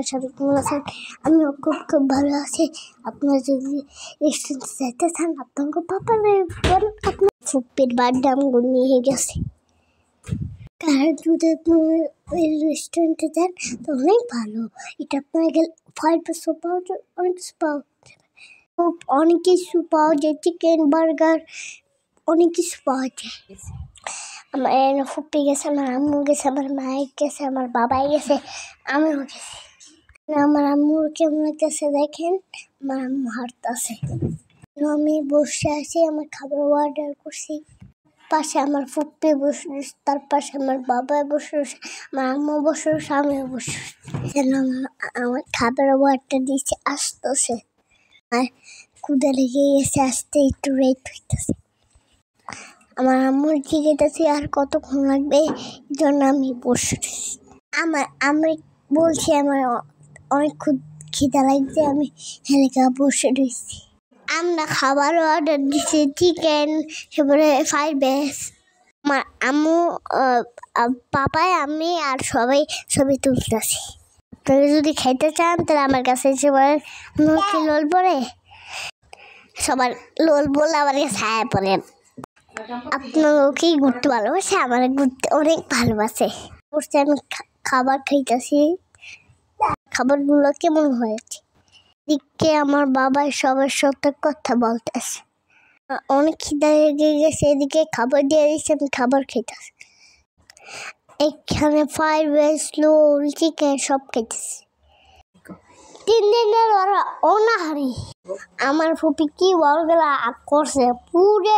সবাই কেমন আছেন? আমিও খুব খুব ভালো আছি। আপনারা যদি রেস্টুরেন্টে যেতে চান আপনাকে পাপারে আপনার ফুপির বার্থডে আমগুলো নিয়ে গেছে। কারণ যদি ওই রেস্টুরেন্টে যান তো অনেক ভালো। এটা আপনার গেলে 5 পেসো পাওয়া যায়, অনেক কিছু পাওয়া যায়, অনেক কিছু পাওয়া যায়, চিকেন বার্গার অনেক কিছু পাওয়া যায়। আমার ফুপি গেছে, আমার আম্মু গেছে, আমার মায়ের গেছে, আমার বাবাই গেছে, আমিও গেছি। আমার আম্মুর কেমন লাগতেছে দেখেন, আমার আম্মু হাঁটতেছে, আমি বসে আছি, আমার খাবার অর্ডার করছি। পাশে আমার ফুপি বসে, তার পাশে আমার বাবা বসে, আমার আম্মু বসে, আমিও বসে। আমার খাবার অর্ডার দিচ্ছে, আসতেছে, আর ক্ষুদা লেগে গেছে, আসতে একটু রেট হইতেছে। আমার আম্মুর জিজ্ঞেস আর কতক্ষণ লাগবে, এই জন্য আমি বসে। আমি বলছি আমার অনেক খিদা লাগছে, আমি হেলেকা বসে রয়েছি। আমরা খাবার অর্ডার দিচ্ছি, চিকেন, তারপরে ফ্রাইড রাইস। আমার আম্মু, পাপায়, আমি আর সবাই তুলতেছি। আপনারা যদি খেতে চান তাহলে আমার কাছে এসে বলেন, কি লোল পরে সবার লোল বলে আমার কাছে ছায়া পড়েন। আপনাকে ঘুরতে ভালোবাসে, আমার ঘুরতে অনেক ভালোবাসে। আমি খাবার খাইতেছি, খাবারগুলো কেমন হয়েছে দিকে আমার বাবা সবার সাথে কথা বলতেছে। অনেক খিদা লেগে গেছে, এদিকে খাবার দিয়ে দিচ্ছে, আমি খাবার খাইতেছি। এখানে ফ্রাইড রাইস, লোল, চিকেন সব খাইতেছি। 3 দিনের ওরা অনাহারি। আমার ফুপি কি বলগুলা আগ করছে, পুরো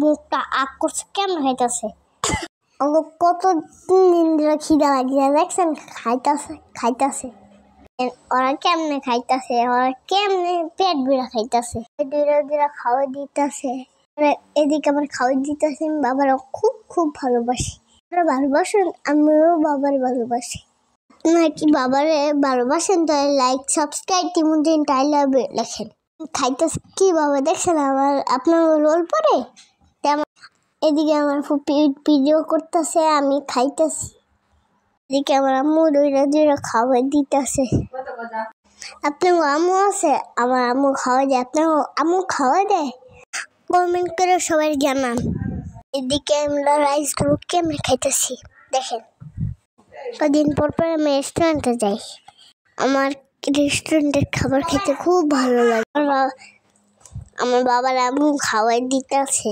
মুখটা আগ করছে, কেমন খাইতেছে। কত দিন ধরে খিদা লাগিয়ে দেখছেন, খাইতেছে। ওরা কেমনে খাইতেছে, ওরা কেমনে পেট বিড়া খাইতেছে, ধীরে খাওয়া দিতেছে। এদিকে আমার খাওয়া দিতেছে, আমি বাবারা খুব খুব ভালোবাসি। ভালোবাসেন, আমিও বাবার ভালোবাসি। আপনারা কি বাবারে ভালোবাসেন? তাহলে লাইক, সাবস্ক্রাইব, টিমুদিন টাইলার লেখেন। খাইতেছে কি বাবা দেখছেন, আমার আপনার রোল পরে। এদিকে আমার ফুপি ভিডিও করতেছে, আমি খাইতেছি। এদিকে আমার আম্মু দইরা খাবার দিতেছে। আপনার আম্মু আছে? আমার আম্মু খাওয়া দেয়। আপনার আম্মু খাওয়া দেয়? কমেন্ট করে সবাই জানান। এদিকে আমরা রাইসগুলো কেমন খাইতেছি দেখেন। কদিন পর আমি রেস্টুরেন্টে যাই। আমার রেস্টুরেন্টের খাবার খেতে খুব ভালো লাগে। আমার বাবার আম্মু খাওয়াই দিতেছে,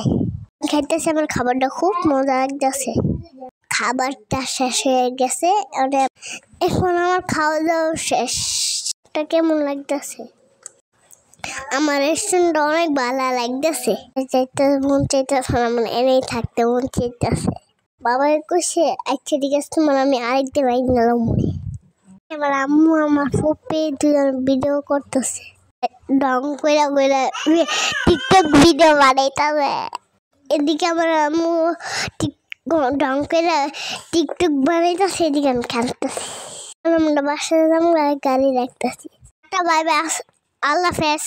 খাইতেছে। আমার খাবারটা খুব মজা লাগতেছে। খাবারটা শেষ হয়ে গেছে, এখন আমার খাওয়া দাওয়া শেষ। কেমন লাগতেছে? আমার রেস্টুরেন্টটা অনেক ভালো লাগতেছে। মন চাইতেছে আমার এনেই থাকতে মন চাইতেছে। বাবার কইছে আচ্ছা ঠিক আছে, তোমার আমি আরেকদিন গেলাম। আমার আম্মু আমার ফুপি দুজন ভিডিও করতেছে, ডং কইরা টিকটক ভিডিও বানাইতেছে। এদিকে আমার আম্মু ডং কইরা টিকটক বানাইতেছে, এদিকে আমি খেলতেছি। আমরা বাসায় যাবো, গাড়ি রাখতেছি। বাই বাই, আল্লাহ হাফেজ।